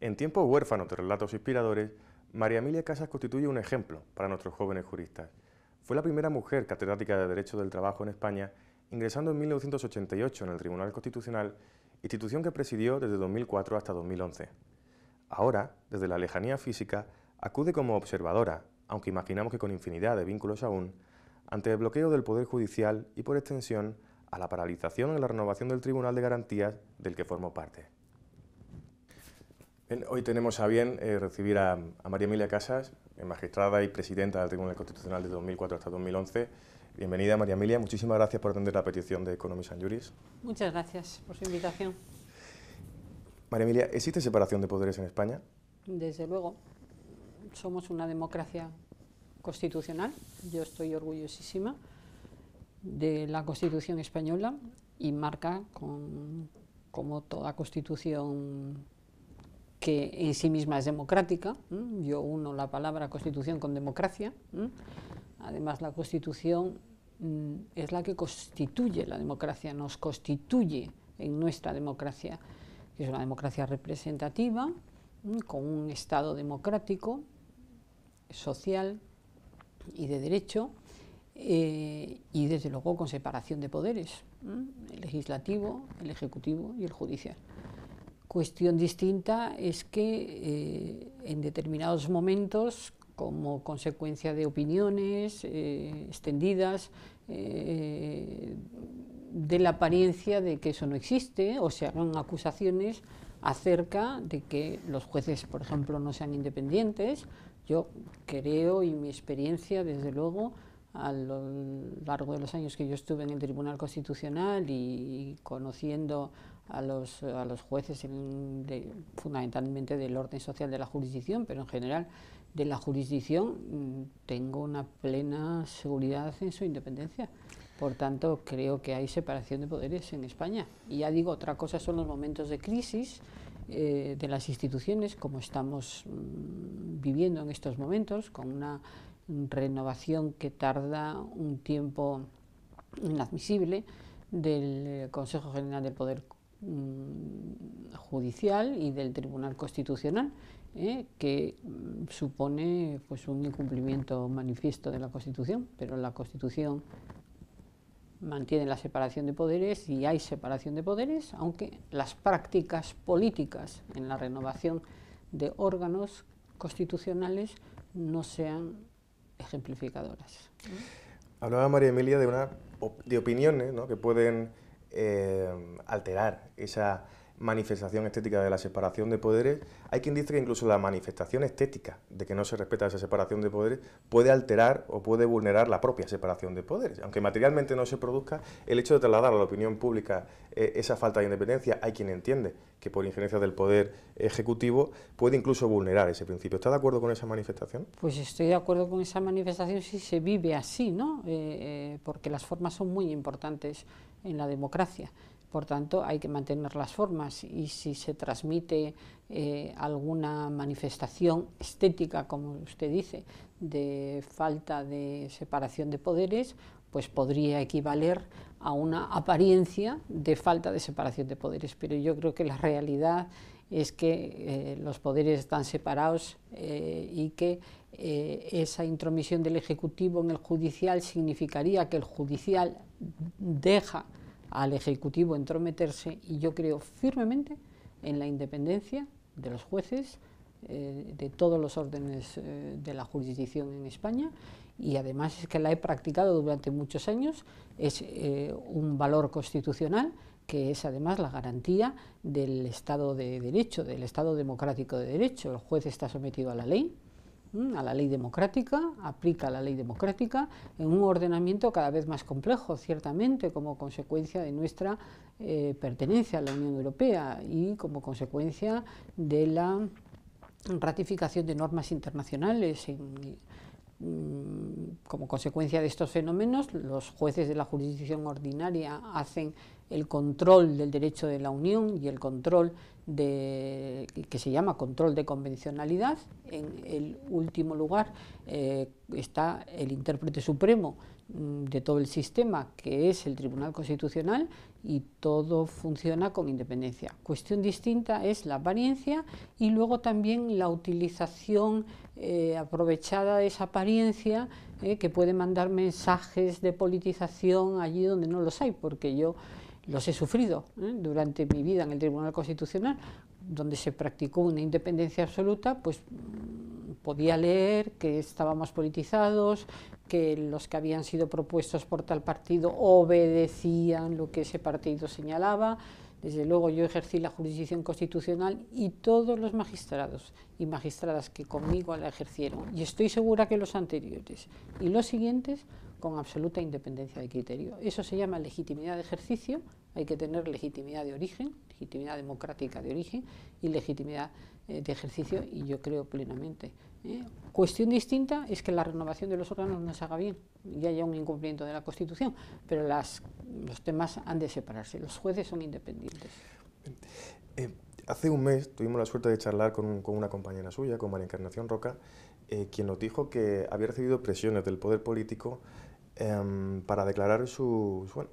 En tiempos huérfanos de relatos inspiradores, María Emilia Casas constituye un ejemplo para nuestros jóvenes juristas. Fue la primera mujer catedrática de Derecho del Trabajo en España, ingresando en 1988 en el Tribunal Constitucional, institución que presidió desde 2004 hasta 2011. Ahora, desde la lejanía física, acude como observadora, aunque imaginamos que con infinidad de vínculos aún, ante el bloqueo del Poder Judicial y, por extensión, a la paralización en la renovación del Tribunal de Garantías del que formó parte. Bien, hoy tenemos a bien recibir a María Emilia Casas, magistrada y presidenta del Tribunal Constitucional de 2004 hasta 2011. Bienvenida, María Emilia, muchísimas gracias por atender la petición de Economis and Juris. Muchas gracias por su invitación. María Emilia, ¿existe separación de poderes en España? Desde luego, somos una democracia constitucional. Yo estoy orgullosísima de la Constitución española y marca, como toda constitución que en sí misma es democrática, yo uno la palabra constitución con democracia, además la Constitución es la que constituye la democracia, nos constituye en nuestra democracia, que es una democracia representativa, con un Estado democrático, social y de derecho, y desde luego con separación de poderes, el legislativo, el ejecutivo y el judicial. Cuestión distinta es que en determinados momentos, como consecuencia de opiniones extendidas, de la apariencia de que eso no existe, o se hagan acusaciones acerca de que los jueces, por ejemplo, no sean independientes. Yo creo, y mi experiencia, desde luego, a lo largo de los años que yo estuve en el Tribunal Constitucional y conociendo a los jueces fundamentalmente del orden social de la jurisdicción, pero en general de la jurisdicción, tengo una plena seguridad en su independencia. Por tanto, creo que hay separación de poderes en España. Y ya digo, otra cosa son los momentos de crisis de las instituciones, como estamos viviendo en estos momentos, con una renovación que tarda un tiempo inadmisible del Consejo General del Poder Judicial y del Tribunal Constitucional, que supone pues un incumplimiento manifiesto de la Constitución, pero la Constitución mantiene la separación de poderes y hay separación de poderes, aunque las prácticas políticas en la renovación de órganos constitucionales no sean ejemplificadoras. Hablaba María Emilia de opiniones, ¿no?, que pueden alterar esa manifestación estética de la separación de poderes. Hay quien dice que incluso la manifestación estética de que no se respeta esa separación de poderes puede alterar o puede vulnerar la propia separación de poderes. Aunque materialmente no se produzca, el hecho de trasladar a la opinión pública esa falta de independencia, hay quien entiende que por injerencia del poder ejecutivo puede incluso vulnerar ese principio. ¿Está de acuerdo con esa manifestación? Pues estoy de acuerdo con esa manifestación si se vive así, ¿no? Porque las formas son muy importantes en la democracia. Por tanto, hay que mantener las formas, y si se transmite alguna manifestación estética, como usted dice, de falta de separación de poderes, pues podría equivaler a una apariencia de falta de separación de poderes. Pero yo creo que la realidad es que los poderes están separados y que esa intromisión del Ejecutivo en el Judicial significaría que el Judicial deja al Ejecutivo entrometerse, y yo creo firmemente en la independencia de los jueces, de todos los órdenes de la jurisdicción en España, y además es que la he practicado durante muchos años, es un valor constitucional que es además la garantía del Estado de Derecho, del Estado democrático de Derecho. El juez está sometido a la ley democrática, aplica la ley democrática en un ordenamiento cada vez más complejo, ciertamente, como consecuencia de nuestra pertenencia a la Unión Europea y como consecuencia de la ratificación de normas internacionales. Como consecuencia de estos fenómenos, los jueces de la jurisdicción ordinaria hacen el control del derecho de la Unión y el control que se llama control de convencionalidad. En el último lugar está el intérprete supremo de todo el sistema, que es el Tribunal Constitucional, y todo funciona con independencia. Cuestión distinta es la apariencia y luego también la utilización aprovechada de esa apariencia, que puede mandar mensajes de politización allí donde no los hay, porque yo los he sufrido durante mi vida en el Tribunal Constitucional, donde se practicó una independencia absoluta. Pues podía leer que estábamos politizados, que los que habían sido propuestos por tal partido obedecían lo que ese partido señalaba. Desde luego yo ejercí la jurisdicción constitucional y todos los magistrados y magistradas que conmigo la ejercieron, y estoy segura que los anteriores y los siguientes, con absoluta independencia de criterio. Eso se llama legitimidad de ejercicio. Hay que tener legitimidad de origen, legitimidad democrática de origen y legitimidad de ejercicio, y yo creo plenamente. Cuestión distinta es que la renovación de los órganos no se haga bien y haya un incumplimiento de la Constitución, pero los temas han de separarse. Los jueces son independientes. Hace un mes tuvimos la suerte de charlar con una compañera suya, con María Encarnación Roca, quien nos dijo que había recibido presiones del poder político para declarar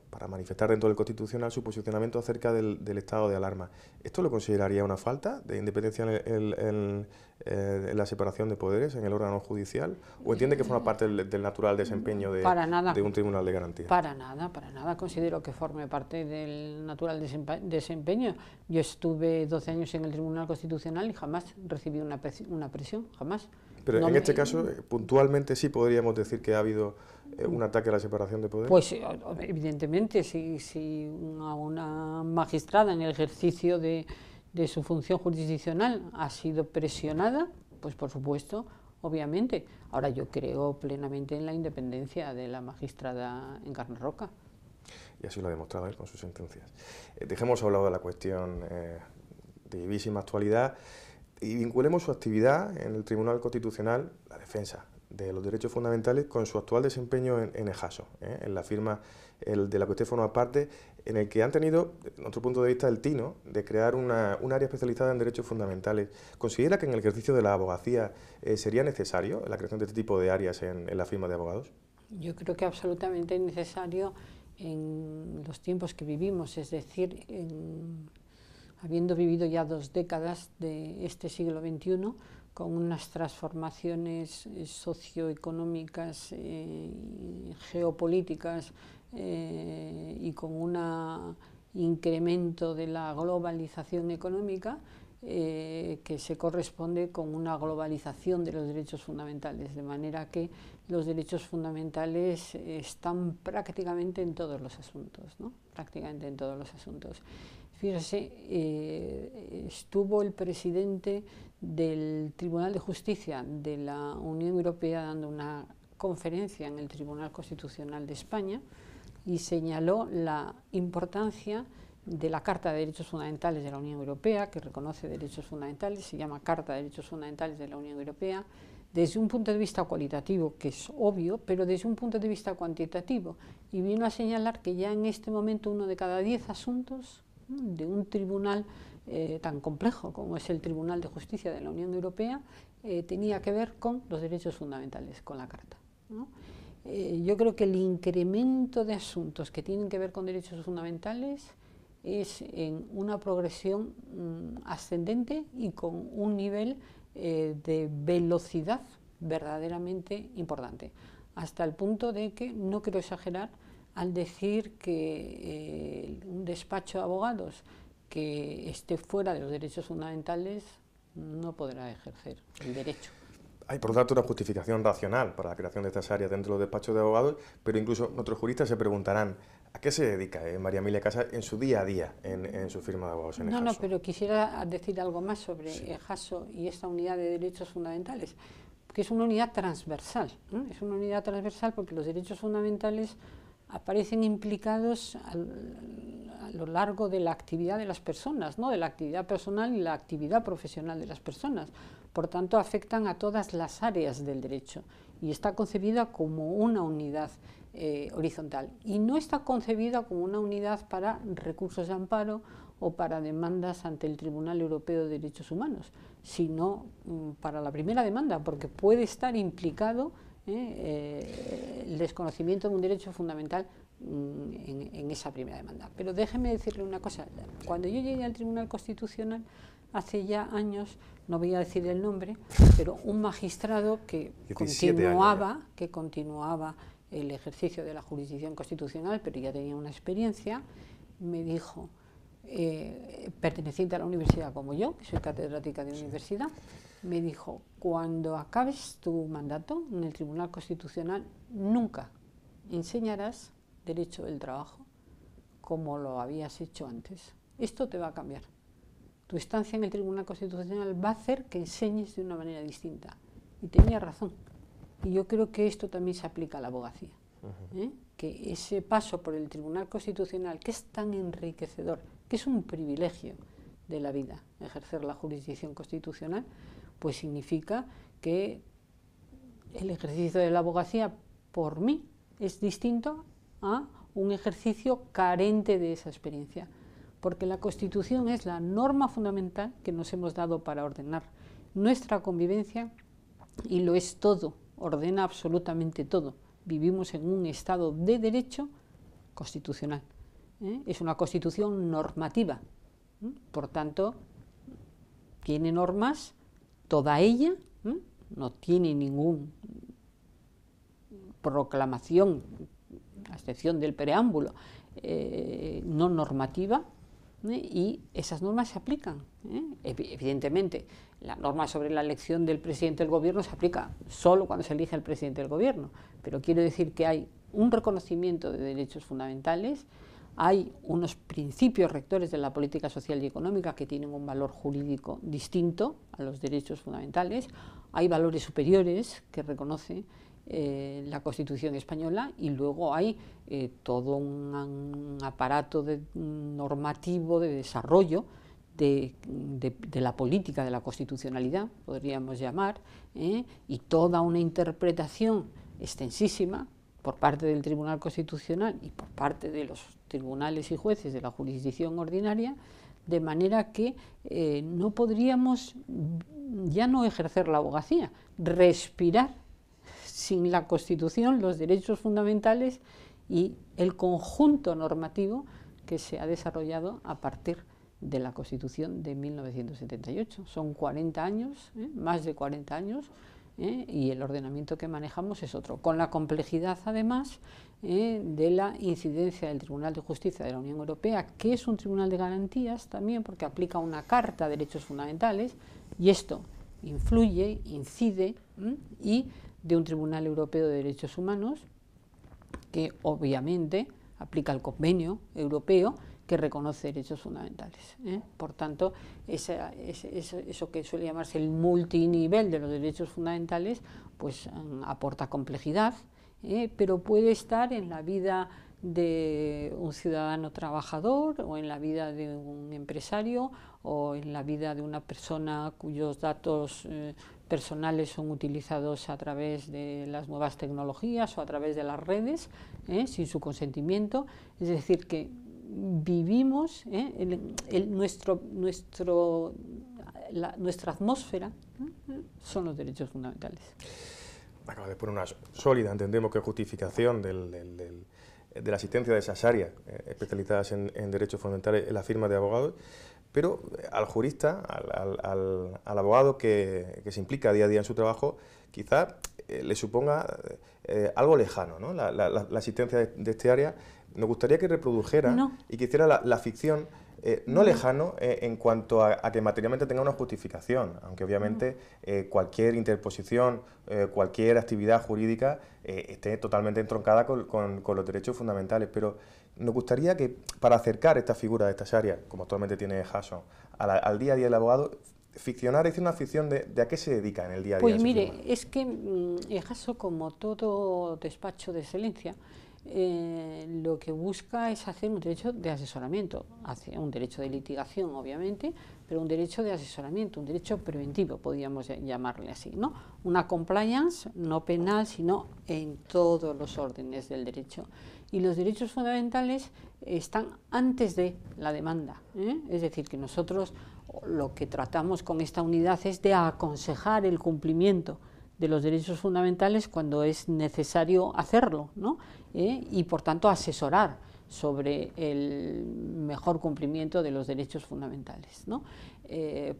para manifestar dentro del Constitucional su posicionamiento acerca del estado de alarma. ¿Esto lo consideraría una falta de independencia en la separación de poderes en el órgano judicial? ¿O entiende que forma parte del natural desempeño de un tribunal de garantía? Para nada considero que forme parte del natural desempeño. Yo estuve 12 años en el Tribunal Constitucional y jamás recibí una presión, jamás. Pero no, en este caso, puntualmente sí podríamos decir que ha habido un ataque a la separación de poderes. Pues evidentemente, si una magistrada en el ejercicio de su función jurisdiccional ha sido presionada, pues por supuesto, obviamente. Ahora yo creo plenamente en la independencia de la magistrada Encarna Roca. Y así lo ha demostrado él con sus sentencias. Dejemos a un lado de la cuestión de vivísima actualidad y vinculemos su actividad en el Tribunal Constitucional, la defensa de los derechos fundamentales, con su actual desempeño en EJASO, en la firma de la que usted forma parte, en el que han tenido, desde nuestro punto de vista, el tino de crear un área especializada en derechos fundamentales. ¿Considera que en el ejercicio de la abogacía sería necesario la creación de este tipo de áreas en la firma de abogados? Yo creo que absolutamente necesario en los tiempos que vivimos, es decir, habiendo vivido ya 2 décadas de este siglo XXI, con unas transformaciones socioeconómicas, geopolíticas y con un incremento de la globalización económica que se corresponde con una globalización de los derechos fundamentales, de manera que los derechos fundamentales están prácticamente en todos los asuntos, ¿no? Prácticamente en todos los asuntos. Fíjese, estuvo el presidente del Tribunal de Justicia de la Unión Europea dando una conferencia en el Tribunal Constitucional de España y señaló la importancia de la Carta de Derechos Fundamentales de la Unión Europea, que reconoce derechos fundamentales, se llama Carta de Derechos Fundamentales de la Unión Europea, desde un punto de vista cualitativo, que es obvio, pero desde un punto de vista cuantitativo, y vino a señalar que ya en este momento 1 de cada 10 asuntos de un tribunal tan complejo como es el Tribunal de Justicia de la Unión Europea tenía que ver con los derechos fundamentales, con la Carta, ¿no? Yo creo que el incremento de asuntos que tienen que ver con derechos fundamentales es en una progresión ascendente y con un nivel de velocidad verdaderamente importante, hasta el punto de que no quiero exagerar al decir que un despacho de abogados que esté fuera de los derechos fundamentales no podrá ejercer el derecho. Hay, por lo tanto, una justificación racional para la creación de estas áreas dentro de los despachos de abogados, pero incluso nuestros juristas se preguntarán ¿a qué se dedica María Emilia Casas en su día a día en su firma de abogados en EJASO? No, pero quisiera decir algo más sobre EJASO y esta unidad de derechos fundamentales, que es una unidad transversal, ¿no? Es una unidad transversal porque los derechos fundamentales aparecen implicados a lo largo de la actividad de las personas, ¿no? De la actividad personal y la actividad profesional de las personas. Por tanto, afectan a todas las áreas del derecho. y está concebida como una unidad horizontal, y no está concebida como una unidad para recursos de amparo o para demandas ante el Tribunal Europeo de Derechos Humanos, sino para la primera demanda, porque puede estar implicado el desconocimiento de un derecho fundamental en esa primera demanda. Pero déjeme decirle una cosa, cuando yo llegué al Tribunal Constitucional, hace ya años, no voy a decir el nombre, pero un magistrado que continuaba el ejercicio de la jurisdicción constitucional, pero ya tenía una experiencia, me dijo, perteneciente a la universidad como yo, que soy catedrática de universidad, me dijo, cuando acabes tu mandato en el Tribunal Constitucional, nunca enseñarás derecho del trabajo como lo habías hecho antes. Esto te va a cambiar. Tu estancia en el Tribunal Constitucional va a hacer que enseñes de una manera distinta. Y tenía razón. Y yo creo que esto también se aplica a la abogacía. Que ese paso por el Tribunal Constitucional, que es tan enriquecedor, que es un privilegio de la vida, ejercer la jurisdicción constitucional, pues significa que el ejercicio de la abogacía, por mí, es distinto a un ejercicio carente de esa experiencia. Porque la Constitución es la norma fundamental que nos hemos dado para ordenar nuestra convivencia, y lo es todo, ordena absolutamente todo. Vivimos en un Estado de derecho constitucional. Es una Constitución normativa. Por tanto, tiene normas, toda ella, no tiene ninguna proclamación, a excepción del preámbulo, no normativa, y esas normas se aplican. Evidentemente, la norma sobre la elección del presidente del gobierno se aplica solo cuando se elige al presidente del gobierno, pero quiero decir que hay un reconocimiento de derechos fundamentales, hay unos principios rectores de la política social y económica que tienen un valor jurídico distinto a los derechos fundamentales, hay valores superiores que reconoce la Constitución española, y luego hay todo un aparato normativo de desarrollo de la política de la constitucionalidad, podríamos llamar, y toda una interpretación extensísima por parte del Tribunal Constitucional y por parte de los tribunales y jueces de la jurisdicción ordinaria, de manera que no podríamos ya no ejercer la abogacía, respirar sin la Constitución, los derechos fundamentales y el conjunto normativo que se ha desarrollado a partir de la Constitución de 1978. Son 40 años, más de 40 años, y el ordenamiento que manejamos es otro, con la complejidad además de la incidencia del Tribunal de Justicia de la Unión Europea, que es un tribunal de garantías también, porque aplica una Carta de Derechos Fundamentales, y esto influye, incide, y de un Tribunal Europeo de Derechos Humanos, que obviamente aplica el Convenio Europeo que reconoce derechos fundamentales. Por tanto, eso que suele llamarse el multinivel de los derechos fundamentales, pues aporta complejidad, pero puede estar en la vida de un ciudadano trabajador, o en la vida de un empresario, o en la vida de una persona cuyos datos personales son utilizados a través de las nuevas tecnologías o a través de las redes, sin su consentimiento. Es decir, que vivimos, nuestra atmósfera son los derechos fundamentales. Acaba de poner una sólida, entendemos que justificación de la asistencia de esas áreas especializadas en derechos fundamentales en la firma de abogados, pero al jurista, al abogado que se implica día a día en su trabajo, quizás le suponga algo lejano, ¿no? La asistencia de este área. Nos gustaría que reprodujera y que hiciera la ficción no lejano en cuanto a que materialmente tenga una justificación, aunque obviamente cualquier interposición, cualquier actividad jurídica esté totalmente entroncada con los derechos fundamentales, pero nos gustaría que, para acercar esta figura de estas áreas, como actualmente tiene Jason, al día a día del abogado, ficcionar, es una ficción de a qué se dedica en el día a día. Pues mire, es que Jason, como todo despacho de excelencia, lo que busca es hacer un derecho de asesoramiento, hacia un derecho de litigación, obviamente, pero un derecho de asesoramiento, un derecho preventivo, podríamos llamarle así, ¿no? Una compliance no penal, sino en todos los órdenes del derecho. Y los derechos fundamentales están antes de la demanda, ¿eh? Es decir, que nosotros lo que tratamos con esta unidad es de aconsejar el cumplimiento de los derechos fundamentales cuando es necesario hacerlo, ¿no? Y por tanto asesorar sobre el mejor cumplimiento de los derechos fundamentales, ¿no?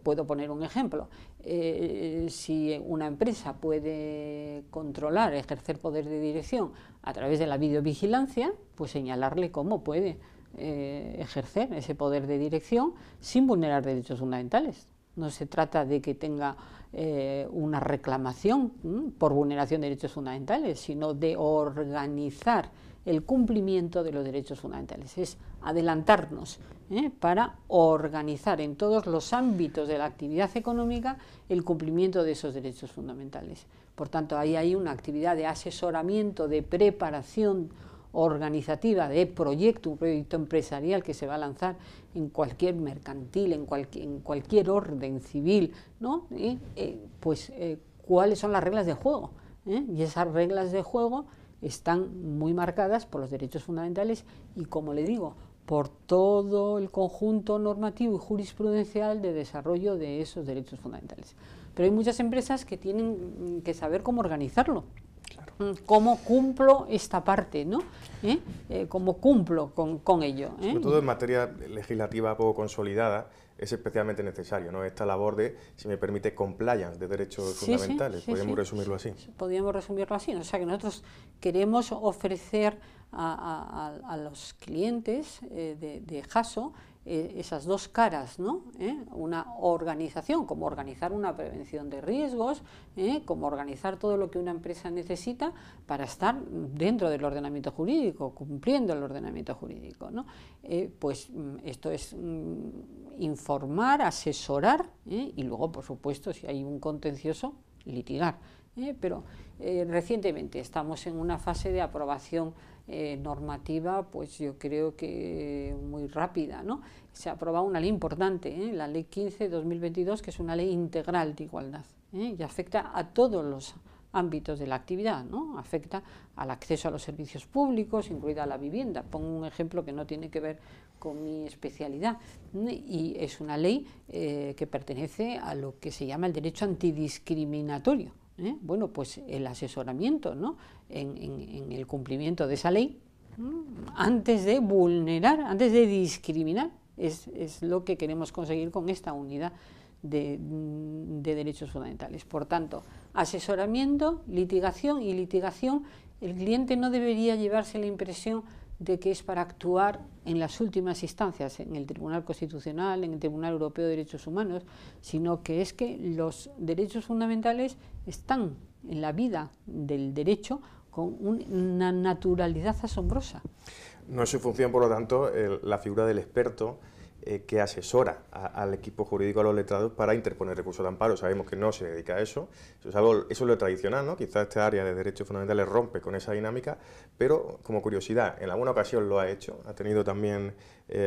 Puedo poner un ejemplo. Si una empresa puede controlar, ejercer poder de dirección a través de la videovigilancia, pues señalarle cómo puede ejercer ese poder de dirección sin vulnerar derechos fundamentales. No se trata de que tenga una reclamación por vulneración de derechos fundamentales, sino de organizar el cumplimiento de los derechos fundamentales. Es adelantarnos para organizar en todos los ámbitos de la actividad económica el cumplimiento de esos derechos fundamentales. Por tanto, ahí hay una actividad de asesoramiento, de preparación organizativa de proyecto, un proyecto empresarial que se va a lanzar en cualquier mercantil, en cualquier orden civil, ¿no? ¿Cuáles son las reglas de juego? Y esas reglas de juego están muy marcadas por los derechos fundamentales y, como le digo, por todo el conjunto normativo y jurisprudencial de desarrollo de esos derechos fundamentales. Pero hay muchas empresas que tienen que saber cómo organizarlo. ¿Cómo cumplo esta parte, ¿no? ¿Cómo cumplo con ello? Sobre todo en materia legislativa poco consolidada, es especialmente necesario, ¿no? Esta labor de, si me permite, compliance de derechos fundamentales. ¿Podríamos resumirlo así? Podríamos resumirlo así. O sea, que nosotros queremos ofrecer a los clientes de Haso esas dos caras, ¿no? Una organización, como organizar una prevención de riesgos, como organizar todo lo que una empresa necesita para estar dentro del ordenamiento jurídico, cumpliendo el ordenamiento jurídico, ¿no? Pues esto es informar, asesorar, y luego, por supuesto, si hay un contencioso, litigar. Pero recientemente estamos en una fase de aprobación normativa, pues yo creo que muy rápida, ¿no? Se ha aprobado una ley importante, la Ley 15/2022, que es una ley integral de igualdad, y afecta a todos los ámbitos de la actividad, ¿no? Afecta al acceso a los servicios públicos, incluida la vivienda. Pongo un ejemplo que no tiene que ver con mi especialidad, y es una ley que pertenece a lo que se llama el derecho antidiscriminatorio. Bueno, pues el asesoramiento, ¿no? en el cumplimiento de esa ley, antes de vulnerar, antes de discriminar, es lo que queremos conseguir con esta unidad de derechos fundamentales. Por tanto, asesoramiento, litigación, el cliente no debería llevarse la impresión de que es para actuar en las últimas instancias, en el Tribunal Constitucional, en el Tribunal Europeo de Derechos Humanos, sino que es que los derechos fundamentales están en la vida del derecho con una naturalidad asombrosa. No es su función, por lo tanto, la figura del experto que asesora al equipo jurídico, a los letrados, para interponer recursos de amparo. Sabemos que no se dedica a eso, eso es lo tradicional, ¿no? Quizás esta área de derechos fundamentales rompe con esa dinámica, pero como curiosidad, en alguna ocasión lo ha hecho, ha tenido también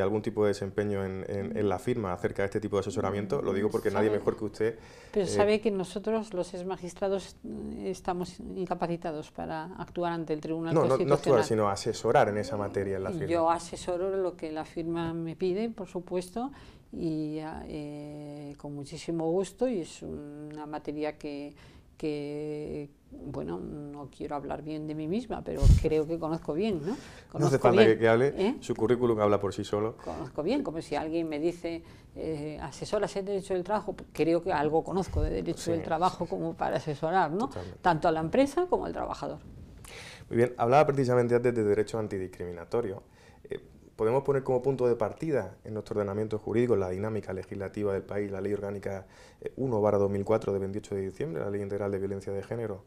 algún tipo de desempeño en la firma acerca de este tipo de asesoramiento. Lo digo porque nadie mejor que usted... Pero sabe que nosotros, los exmagistrados, estamos incapacitados para actuar ante el Tribunal Constitucional. No actuar, sino asesorar en esa materia en la firma. Yo asesoro lo que la firma me pide, por supuesto, y con muchísimo gusto, y es una materia que, bueno, no quiero hablar bien de mí misma, pero creo que conozco bien, ¿no? No hace falta que hable, su currículum habla por sí solo. Conozco bien, como si alguien me dice, asesoras en derecho del trabajo, creo que algo conozco de derecho del trabajo como para asesorar, ¿no? Totalmente. Tanto a la empresa como al trabajador. Muy bien, hablaba precisamente antes de derecho antidiscriminatorio. Podemos poner como punto de partida en nuestro ordenamiento jurídico, la dinámica legislativa del país, la Ley Orgánica 1/2004 de 28 de diciembre, la Ley Integral de Violencia de Género.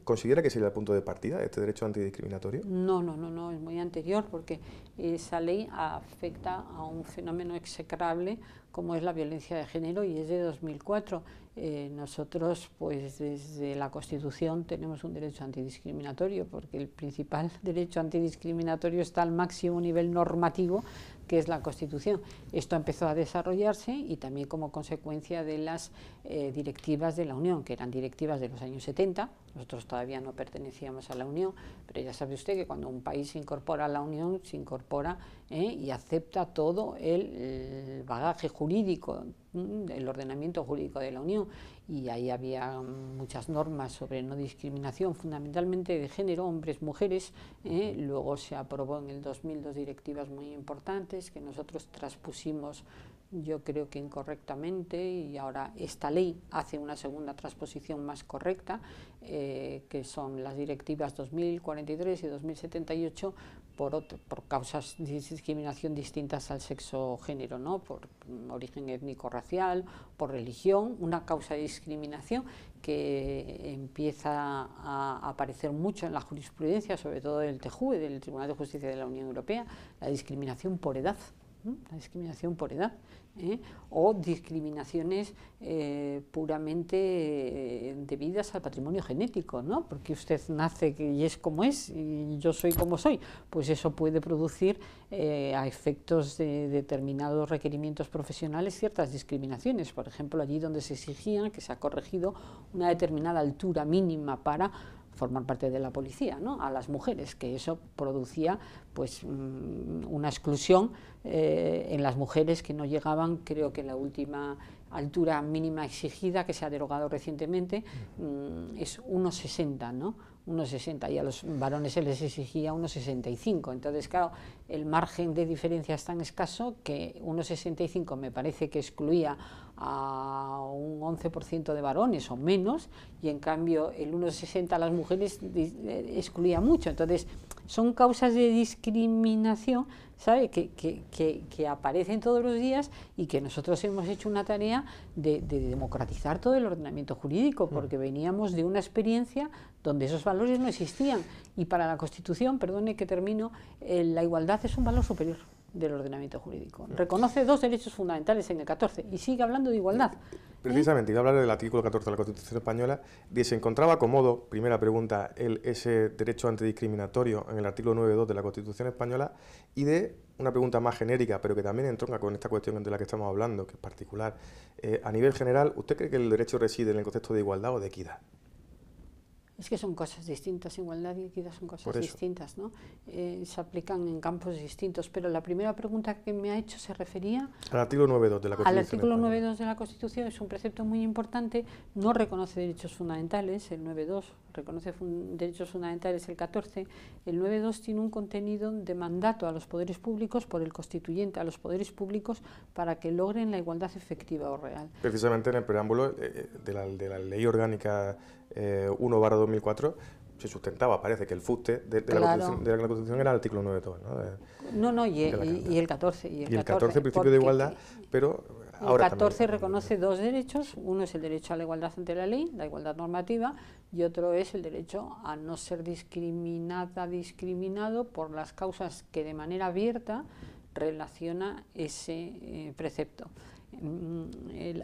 ¿Considera que sería el punto de partida este derecho antidiscriminatorio? No, es muy anterior, porque esa ley afecta a un fenómeno execrable como es la violencia de género, y es de 2004. Nosotros, pues desde la Constitución tenemos un derecho antidiscriminatorio, porque el principal derecho antidiscriminatorio está al máximo nivel normativo, que es la Constitución. Esto empezó a desarrollarse y también como consecuencia de las directivas de la Unión, que eran directivas de los años 70, nosotros todavía no pertenecíamos a la Unión, pero ya sabe usted que cuando un país se incorpora a la Unión, se incorpora y acepta todo el bagaje jurídico, el ordenamiento jurídico de la Unión, y ahí había muchas normas sobre no discriminación, fundamentalmente de género, hombres, mujeres. Luego se aprobó en el 2000 dos directivas muy importantes que nosotros transpusimos, yo creo que incorrectamente, y ahora esta ley hace una segunda transposición más correcta, que son las directivas 2043 y 2078, por causas de discriminación distintas al sexo o género, ¿no? Por origen étnico-racial, por religión, una causa de discriminación que empieza a aparecer mucho en la jurisprudencia, sobre todo del TJUE, del Tribunal de Justicia de la Unión Europea, la discriminación por edad. La discriminación por edad, o discriminaciones puramente debidas al patrimonio genético, ¿no? Porque usted nace y es como es y yo soy como soy, pues eso puede producir a efectos de determinados requerimientos profesionales ciertas discriminaciones. Por ejemplo, allí donde se exigía, que se ha corregido, una determinada altura mínima para formar parte de la policía, ¿no? A las mujeres, que eso producía pues una exclusión en las mujeres que no llegaban, creo que la última altura mínima exigida, que se ha derogado recientemente, es 1,60, ¿no? 1,60, y a los varones se les exigía 1,65. Entonces, claro, el margen de diferencia es tan escaso que 1,65 me parece que excluía a un 11% de varones o menos, y en cambio el 1,60 a las mujeres excluía mucho. Entonces, son causas de discriminación, ¿sabe?, que aparecen todos los días, y que nosotros hemos hecho una tarea de democratizar todo el ordenamiento jurídico, porque veníamos de una experiencia donde esos valores no existían, y para la Constitución, perdone que termino, la igualdad es un valor superior del ordenamiento jurídico. Reconoce dos derechos fundamentales en el 14 y sigue hablando de igualdad. Precisamente, iba a hablar del artículo 14 de la Constitución española, y se encontraba acomodo, primera pregunta, ese derecho antidiscriminatorio en el artículo 9.2 de la Constitución española, y de una pregunta más genérica, pero que también entronca con esta cuestión de la que estamos hablando, que es particular. A nivel general, ¿usted cree que el derecho reside en el concepto de igualdad o de equidad? Es que son cosas distintas, igualdad y equidad son cosas distintas, ¿no? Se aplican en campos distintos, pero la primera pregunta que me ha hecho se refería al artículo 9.2 de la Constitución. Al artículo 9.2 de la Constitución. Es un precepto muy importante, no reconoce derechos fundamentales, el 9.2, reconoce derechos fundamentales el 14, el 9.2 tiene un contenido de mandato a los poderes públicos por el constituyente, a los poderes públicos, para que logren la igualdad efectiva o real. Precisamente en el preámbulo de la Ley Orgánica 1/2004 se sustentaba, parece, que el fuste de la Constitución era el artículo 9.2, ¿no? Y el 14. Y el 14, principio de igualdad, pero ahora el 14 también reconoce dos derechos: uno es el derecho a la igualdad ante la ley, la igualdad normativa, y otro es el derecho a no ser discriminado por las causas que de manera abierta relaciona ese precepto.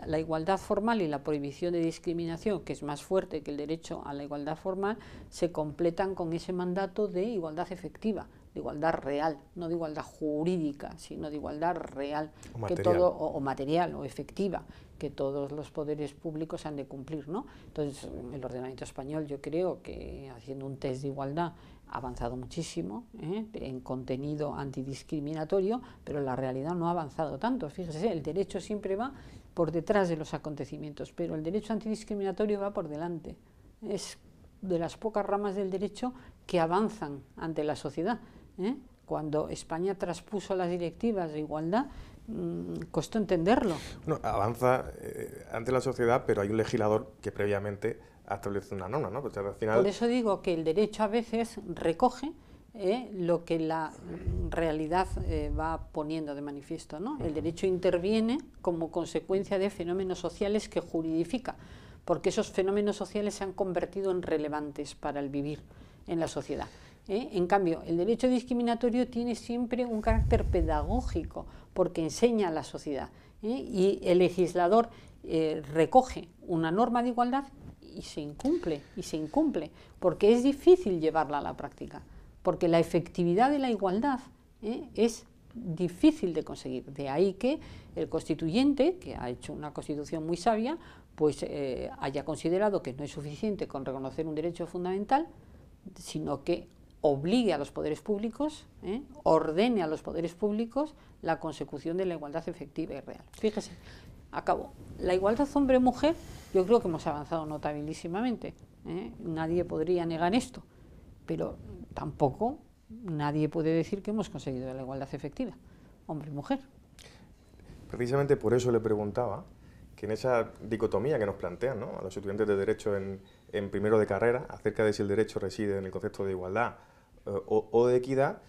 La igualdad formal y la prohibición de discriminación, que es más fuerte que el derecho a la igualdad formal, se completan con ese mandato de igualdad efectiva, de igualdad real, no de igualdad jurídica, sino de igualdad real, o material o efectiva, que todos los poderes públicos han de cumplir, ¿no? Entonces, el ordenamiento español, yo creo que, haciendo un test de igualdad, ha avanzado muchísimo en contenido antidiscriminatorio, pero la realidad no ha avanzado tanto. Fíjese, el derecho siempre va por detrás de los acontecimientos, pero el derecho antidiscriminatorio va por delante. Es de las pocas ramas del derecho que avanzan ante la sociedad. Cuando España traspuso las directivas de igualdad, costó entenderlo. No, avanza ante la sociedad, pero hay un legislador que previamente ha establecido una norma, ¿no? Pues al final... Por eso digo que el derecho a veces recoge lo que la realidad va poniendo de manifiesto, ¿no? El derecho interviene como consecuencia de fenómenos sociales que juridifica, porque esos fenómenos sociales se han convertido en relevantes para el vivir en la sociedad. En cambio, el derecho discriminatorio tiene siempre un carácter pedagógico, porque enseña a la sociedad, y el legislador recoge una norma de igualdad y se incumple, porque es difícil llevarla a la práctica, porque la efectividad de la igualdad es difícil de conseguir. De ahí que el constituyente, que ha hecho una constitución muy sabia, pues haya considerado que no es suficiente con reconocer un derecho fundamental, sino que obligue a los poderes públicos, ordene a los poderes públicos la consecución de la igualdad efectiva y real. Fíjese, acabo. La igualdad hombre-mujer, yo creo que hemos avanzado notabilísimamente. Nadie podría negar esto, pero tampoco nadie puede decir que hemos conseguido la igualdad efectiva, hombre y mujer. Precisamente por eso le preguntaba que en esa dicotomía que nos plantean, ¿no?, a los estudiantes de Derecho en primero de carrera, acerca de si el derecho reside en el concepto de igualdad o de equidad,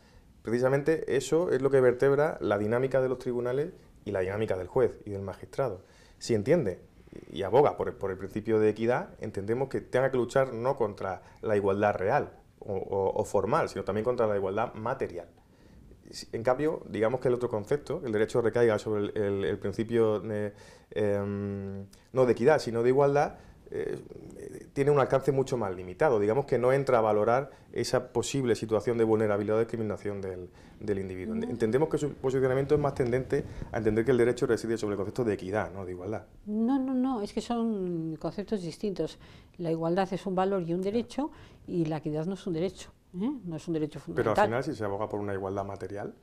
precisamente eso es lo que vertebra la dinámica de los tribunales y la dinámica del juez y del magistrado. Si entiende y aboga por el principio de equidad, entendemos que tenga que luchar no contra la igualdad real o formal, sino también contra la igualdad material. En cambio, digamos que el otro concepto, el derecho recaiga sobre el principio no de equidad, sino de igualdad, tiene un alcance mucho más limitado. Digamos que no entra a valorar esa posible situación de vulnerabilidad o discriminación del individuo. Entendemos que su posicionamiento es más tendente a entender que el derecho reside sobre el concepto de equidad, no de igualdad. No, es que son conceptos distintos. La igualdad es un valor y un derecho, y la equidad no es un derecho. No es un derecho fundamental. Pero al final, si se aboga por una igualdad material,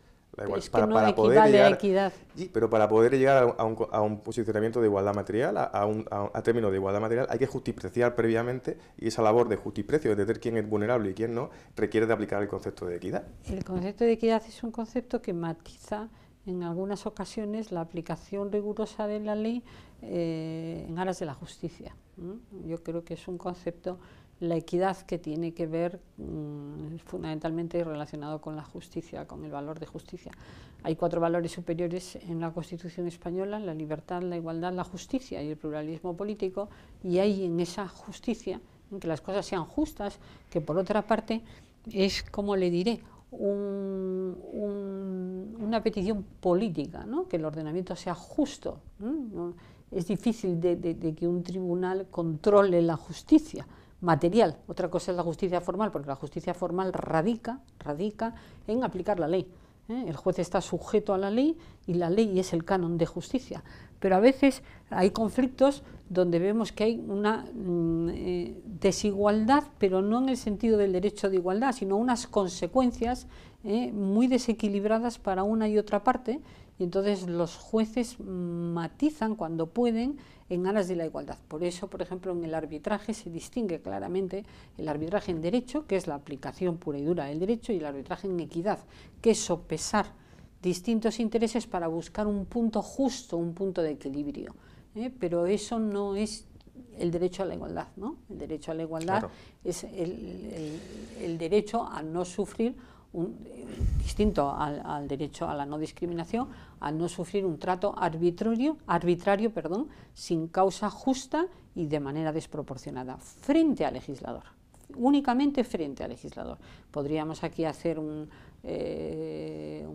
es que no equivale a equidad. Sí, pero para poder llegar a un posicionamiento de igualdad material, a términos de igualdad material, hay que justipreciar previamente, y esa labor de justiprecio, de entender quién es vulnerable y quién no, requiere de aplicar el concepto de equidad. El concepto de equidad es un concepto que matiza en algunas ocasiones la aplicación rigurosa de la ley en aras de la justicia. Yo creo que es un concepto, la equidad, que tiene que ver fundamentalmente relacionado con la justicia, con el valor de justicia. Hay 4 valores superiores en la Constitución española: la libertad, la igualdad, la justicia y el pluralismo político, y hay en esa justicia, en que las cosas sean justas, que por otra parte es, como le diré, una petición política, ¿no?, que el ordenamiento sea justo. ¿No? Es difícil de que un tribunal controle la justicia material. Otra cosa es la justicia formal, porque la justicia formal radica en aplicar la ley. El juez está sujeto a la ley y la ley es el canon de justicia. Pero a veces hay conflictos donde vemos que hay una desigualdad, pero no en el sentido del derecho de igualdad, sino unas consecuencias muy desequilibradas para una y otra parte, y entonces los jueces matizan cuando pueden en aras de la igualdad. Por eso, por ejemplo, en el arbitraje se distingue claramente el arbitraje en derecho, que es la aplicación pura y dura del derecho, y el arbitraje en equidad, que es sopesar distintos intereses para buscar un punto justo, un punto de equilibrio. Pero eso no es el derecho a la igualdad, ¿no? El derecho a la igualdad, claro, es el derecho a no sufrir, distinto al derecho a la no discriminación, a no sufrir un trato arbitrario, sin causa justa y de manera desproporcionada, frente al legislador, únicamente frente al legislador. Podríamos aquí hacer un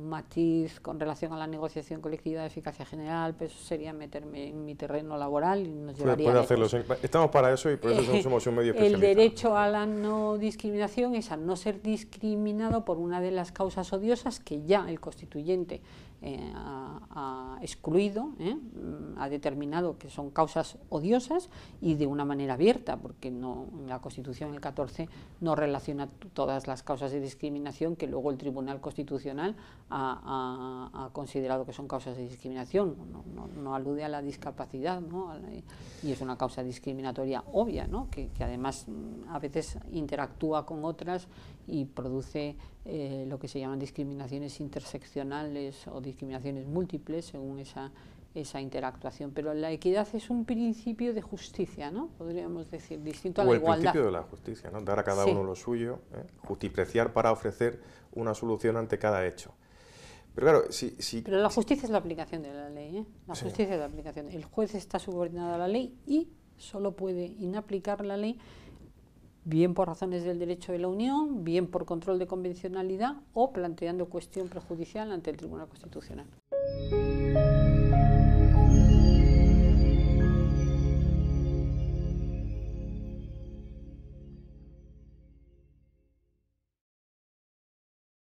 matiz con relación a la negociación colectiva de eficacia general, pero eso sería meterme en mi terreno laboral y nos llevaría lejos. Hacerlo. Estamos para eso y por eso somos un medio especializado. El derecho a la no discriminación es a no ser discriminado por una de las causas odiosas que ya el constituyente ha excluido, ha determinado que son causas odiosas, y de una manera abierta, porque no, en la Constitución, el 14, no relaciona todas las causas de discriminación que luego el Tribunal Constitucional ha considerado que son causas de discriminación. No alude a la discapacidad, ¿no? Y es una causa discriminatoria obvia, ¿no?, que además a veces interactúa con otras y produce lo que se llaman discriminaciones interseccionales o discriminaciones múltiples según esa interactuación. Pero la equidad es un principio de justicia, ¿no?, podríamos decir, distinto a la igualdad. O el principio de la justicia, ¿no?, dar a cada uno lo suyo, justipreciar para ofrecer una solución ante cada hecho. Pero claro, Pero la justicia es la aplicación de la ley, La justicia es la aplicación. El juez está subordinado a la ley y solo puede inaplicar la ley bien por razones del derecho de la Unión, bien por control de convencionalidad o planteando cuestión prejudicial ante el Tribunal Constitucional.